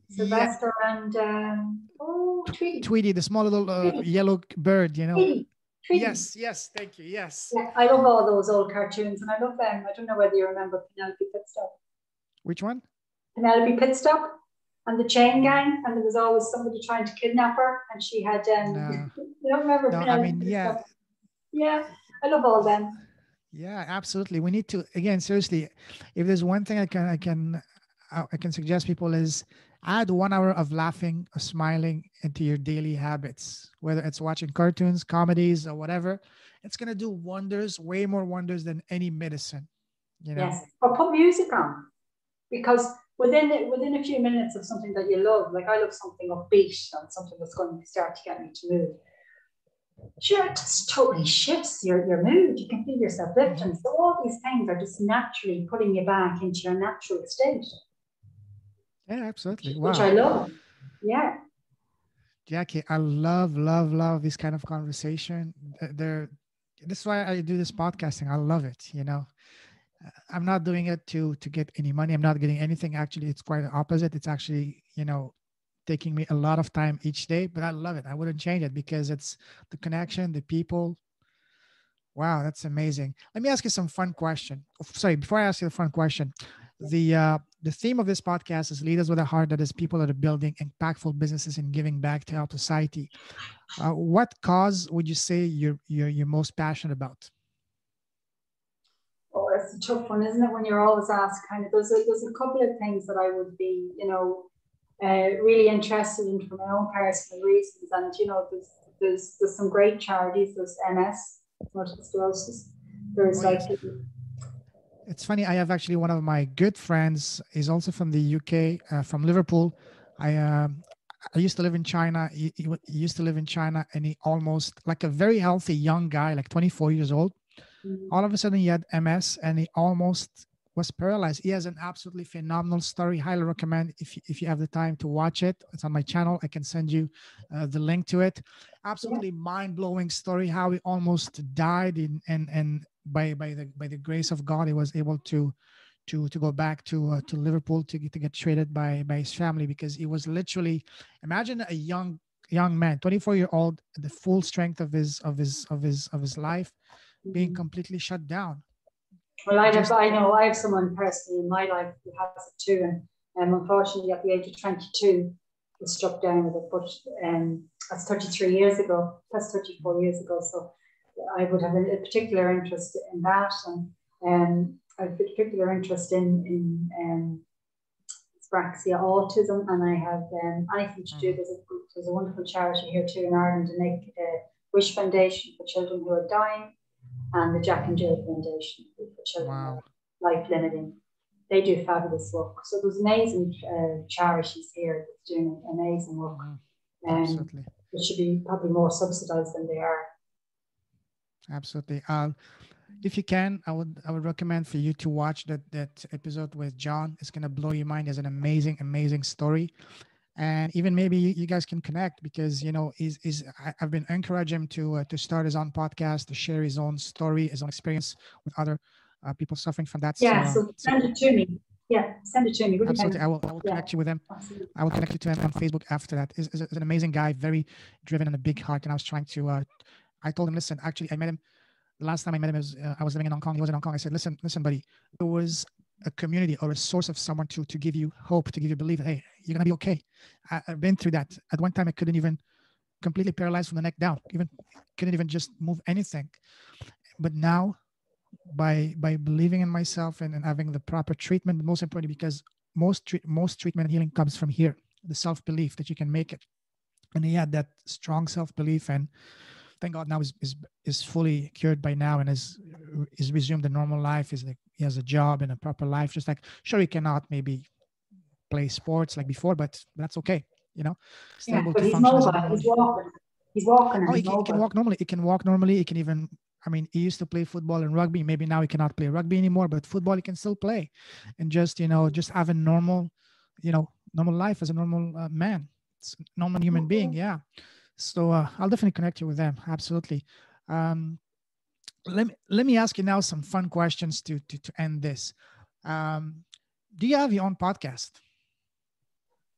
Sylvester and Tweety, Tweety, the small little Tweety, yellow bird. You know. Tweety, Tweety. Yes, yes. Thank you. Yes. Yeah, I love all those old cartoons, and I love them. I don't know whether you remember Penelope Pitstop. Which one? Penelope Pitstop and the Chain Gang, and there was always somebody trying to kidnap her, and she had No, you don't remember no. I Penelope mean, yeah, Pitstop? Yeah, I love all them. yeah. Absolutely. We need to again. Seriously, if there's one thing I can suggest people is add 1 hour of laughing or smiling into your daily habits, whether it's watching cartoons, comedies, or whatever. It's gonna do wonders, way more wonders than any medicine. You know. Yes, or put music on, because within a few minutes of something that you love, like I love something upbeat and something that's going to start to get me to move. Sure, it just totally shifts your mood. You can feel yourself lifting. So all these things are just naturally putting you back into your natural state. Yeah, absolutely. Which Wow. I love. Yeah. Jacqui, I love this kind of conversation. This is why I do this podcasting. I love it. I'm not doing it to get any money. I'm not getting anything. Actually, it's quite the opposite. It's actually, taking me a lot of time each day, but I love it. I wouldn't change it because it's the connection, the people. Wow, that's amazing. Let me ask you some fun question. Sorry, before I ask you the fun question, the theme of this podcast is leaders with a heart, that is people that are building impactful businesses and giving back to our society. What cause would you say you're most passionate about? Oh, it's a tough one, isn't it? When you're always asked, kind of, there's a couple of things that I would be, really interested in for my own personal reasons. And there's some great charities. There's MS, multiple sclerosis. There's Oh like, yes. It's funny. I have actually one of my good friends is also from the UK, from Liverpool. I used to live in China. He used to live in China, and he almost like a very healthy young guy, like 24 years old. All of a sudden, he had MS, and he almost was paralyzed. He has an absolutely phenomenal story. Highly recommend if you have the time to watch it. It's on my channel. I can send you the link to it. yeah, Absolutely mind blowing story. How he almost died, and by the grace of God, he was able to go back to Liverpool to get traded by his family, because he was literally, imagine a young man, 24-year old, the full strength of his life being mm-hmm. completely shut down. Well, Just I know I have someone personally in my life who has it too, and unfortunately, at the age of 22, was struck down with it. But that's 33 years ago. That's 34 years ago. So I would have a particular interest in that, and I have a particular interest in dyspraxia, autism, and I have anything to do. There's a wonderful charity here too in Ireland, the Make Wish Foundation for children who are dying, and the Jack and Jill Foundation for children who wow. are life limiting. They do fabulous work. So there's amazing charities here that's doing amazing work. Hmm. Um, Absolutely. it should be probably more subsidised than they are. Absolutely. If you can, I would recommend for you to watch that episode with John. It's gonna blow your mind. It's an amazing story, and even maybe you guys can connect, because I've been encouraging him to start his own podcast, to share his own story, his own experience with other people suffering from that. Yeah, So so send it to me. Yeah, send it to me. Would you absolutely, kind I will yeah, connect you with him. absolutely. I will connect you to him on Facebook after that. Is an amazing guy, very driven and a big heart. And I was trying to. I told him, listen. Actually, I met him the last time I met him. I was living in Hong Kong. He was in Hong Kong. I said, listen, buddy. There was a community or a source of someone to give you hope, to give you belief. Hey, you're gonna be okay. I've been through that. At one time, I couldn't even completely paralyzed from the neck down. Even couldn't even just move anything. But now, by believing in myself and having the proper treatment, most importantly, because most treatment and healing comes from here, the self belief that you can make it. And he had that strong self belief, and thank God now is fully cured by now, and is resumed a normal life. Is like he has a job and a proper life. Just like, sure, he cannot maybe play sports like before, but that's okay. Still Yeah, able but to he's function as a mobile. normal. He's walking. He's walking Oh, and he he's can, he can mobile. walk normally. He can walk normally. He can even. I mean, he used to play football and rugby. Maybe now he cannot play rugby anymore, but football he can still play, and just have a normal life as a normal man, normal human being. Yeah. So I'll definitely connect you with them. Absolutely. Um, let me ask you now some fun questions to end this. Um, do you have your own podcast?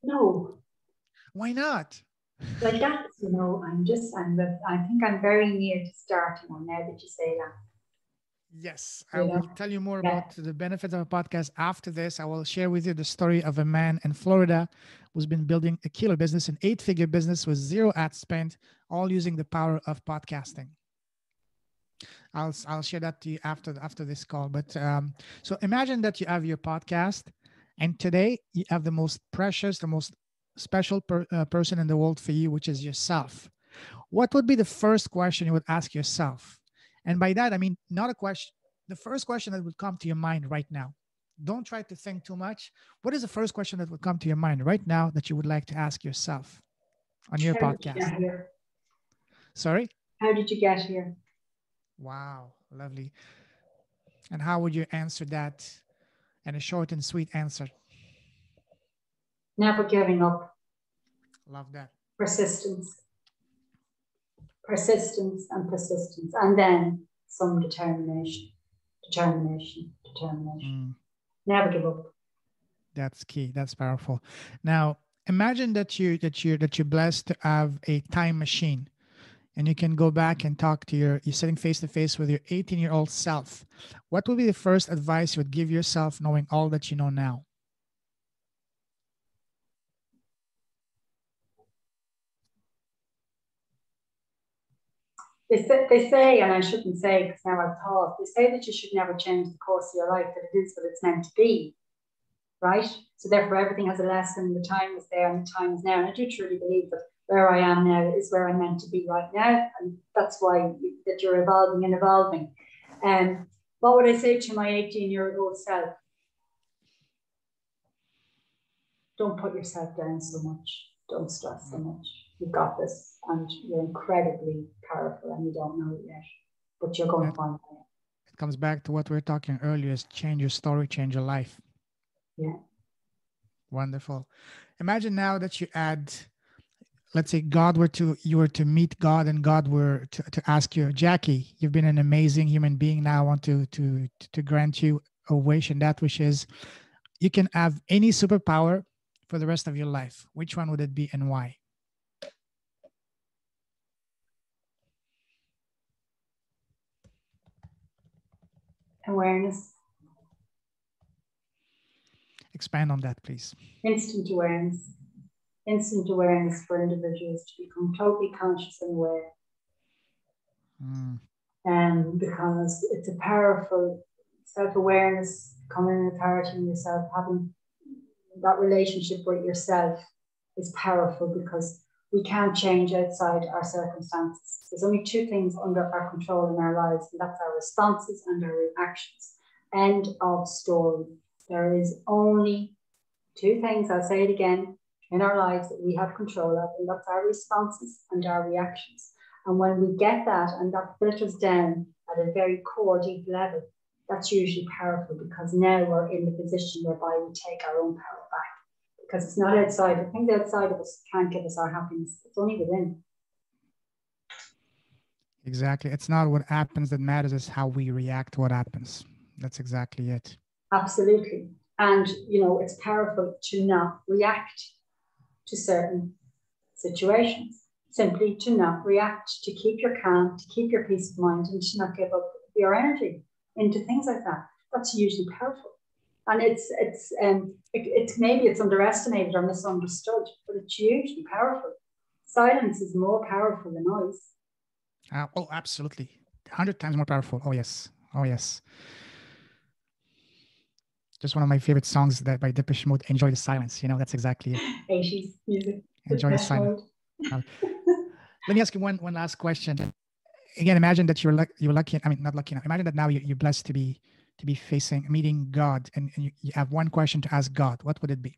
No, Why not? like that's, I think I'm very near to starting one now that you say that, Yes, I you will know. tell you more Yeah. about the benefits of a podcast after this. I will share with you the story of a man in Florida who's been building a killer business, an 8-figure business with zero ad spend, all using the power of podcasting. I'll share that to you after this call. But so imagine that you have your podcast, and today you have the most precious, the most special person in the world for you, which is yourself. What would be the first question you would ask yourself? And by that, I mean not a question. The first question that would come to your mind right now. Don't try to think too much. What is the first question that would come to your mind right now that you would like to ask yourself on your How much you podcast? can hear? Sorry? How did you get here? Wow, lovely. And how would you answer that? And a short and sweet answer. Never giving up. Love that. Persistence. Persistence and persistence. And then some determination. Determination. Never give up. That's key. That's powerful. Now, imagine that you're blessed to have a time machine, and you can go back and talk to you're sitting face to face with your 18-year-old self. What would be the first advice you would give yourself, knowing all that you know now? They say, and I shouldn't say because now I've thought, they say that you should never change the course of your life, that it is what it's meant to be, right? So therefore everything has a lesson, the time was there and the time is now. And I do truly believe that where I am now is where I'm meant to be right now. And that's why that you're evolving and evolving. What would I say to my 18-year-old self? Don't put yourself down so much. Don't stress so much. You've got this, and you're incredibly powerful, and you don't know it yet, but you're going to find out. It comes back to what we were talking earlier: is change your story, change your life. Yeah. Wonderful. Imagine now that you add, let's say you were to meet God, and God were to ask you, Jacqui, you've been an amazing human being. Now I want to grant you a wish, and that wish is you can have any superpower for the rest of your life. Which one would it be and why? Awareness. Expand on that, please. Instant awareness. Instant awareness for individuals to become totally conscious and aware. Because it's a powerful self-awareness, coming in authority in yourself, having that relationship with yourself is powerful because we can't change outside our circumstances. There's only two things under our control in our lives, and that's our responses and our reactions. End of story. There is only two things, I'll say it again, in our lives that we have control of, and that's our responses and our reactions. And when we get that, and that filters down at a very core, deep level, that's usually powerful because now we're in the position whereby we take our own power back. Because it's not outside. The things outside of us can't give us our happiness. It's only within. Exactly. It's not what happens that matters, it's how we react to what happens. That's exactly it. Absolutely. And, it's powerful to not react to certain situations. Simply to not react, to keep your calm, to keep your peace of mind, and to not give up your energy into things like that. That's usually powerful. And it's maybe it's underestimated or misunderstood, but it's hugely powerful. Silence is more powerful than noise. Oh, absolutely. 100 times more powerful. Oh, yes. Oh, yes. Just one of my favorite songs that by Depeche Mode, Enjoy the Silence. That's exactly it. 80s music. Enjoy the silence. Let me ask you one last question. Again, imagine that you're lucky. I mean, not lucky enough. Imagine that now you're blessed to be meeting God, and you have one question to ask God. What would it be?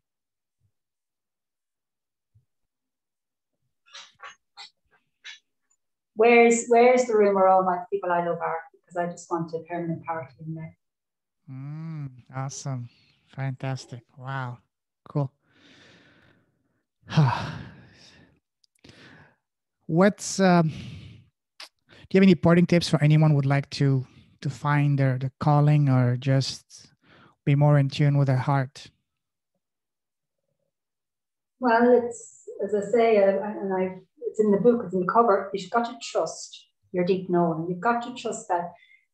Where's the room where all my people I love are? Because I just want a permanent party in there. Awesome. Fantastic. Wow. Cool. What's do you have any parting tips for anyone who would like to find their calling or just be more in tune with their heart? Well, it's, as I say, it's in the book, it's in the cover, you've got to trust your deep knowing. You've got to trust that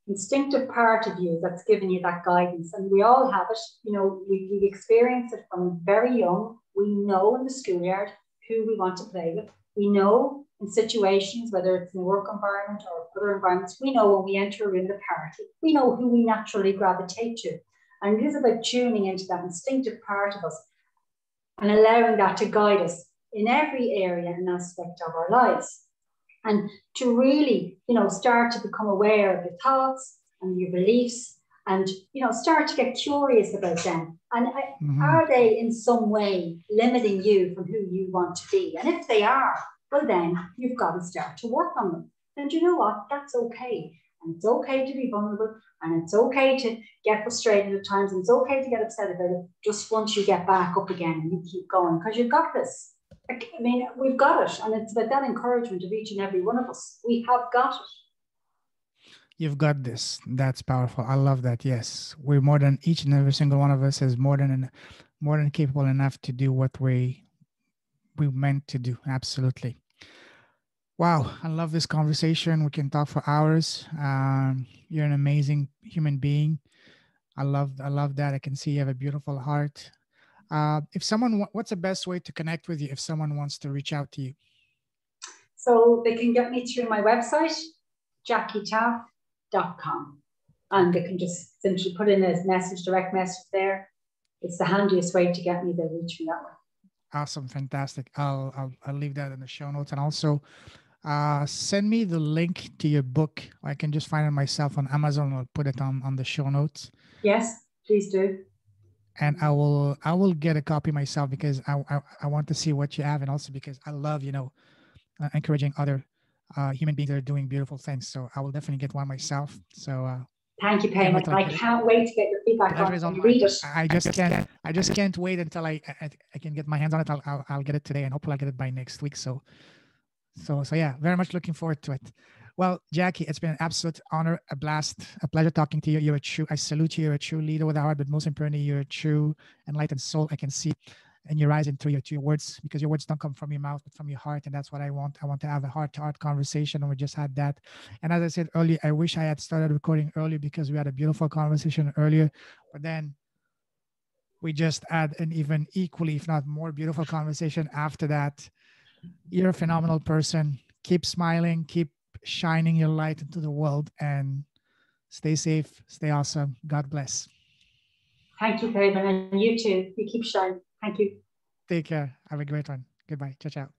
instinctive part of you that's given you that guidance. And we all have it. We experience it from very young. We know in the schoolyard who we want to play with. We know in situations, whether it's in a work environment or other environments, we know when we enter a room, the party, we know who we naturally gravitate to. And it is about tuning into that instinctive part of us and allowing that to guide us in every area and aspect of our lives. And to really, start to become aware of your thoughts and your beliefs and, start to get curious about them. And are they in some way limiting you from who you want to be? And if they are, well, then you've got to start to work on them. And you know what? That's okay. And it's okay to be vulnerable, and it's okay to get frustrated at times, and it's okay to get upset about it. Just once you get back up again and you keep going, because you've got this. I mean, we've got it, and it's about that encouragement of each and every one of us. We have got it. You've got this. That's powerful. I love that. Yes, we're more than, each and every single one of us is more than capable enough to do what we meant to do. Absolutely. Wow, I love this conversation. We can talk for hours. You're an amazing human being. I love that. I can see you have a beautiful heart. If someone, what's the best way to connect with you if someone wants to reach out to you? So they can get me through my website, jacquitaaffe.com. And they can just simply put in a message, direct message there. It's the handiest way to get me. They'll reach me that way. Awesome, fantastic. I'll leave that in the show notes, and also send me the link to your book. I can just find it myself on Amazon. I'll put it on the show notes. Yes, please do. And I will get a copy myself, because I want to see what you have, and also because I love encouraging other human beings that are doing beautiful things. So I will definitely get one myself. So thank you, Payman. I can't wait to get your feedback on it and read it. I just can't wait until I can get my hands on it. I'll get it today, and hopefully I'll get it by next week. So yeah, very much looking forward to it. Well, Jacqui, it's been an absolute honor, a blast, a pleasure talking to you. I salute you. You're a true leader with a heart, but most importantly, you're a true enlightened soul. I can see in your eyes and through your words, because your words don't come from your mouth, but from your heart. And that's what I want. I want to have a heart-to-heart conversation, and we just had that. And as I said earlier, I wish I had started recording earlier, because we had a beautiful conversation earlier, but then we just had an even equally, if not more, beautiful conversation after that. You're a phenomenal person. Keep smiling, keep shining your light into the world, and stay safe, stay awesome. God bless. Thank you, Payman, and you too. You keep shining. Thank you. Take care. Have a great one. Goodbye. Ciao, ciao.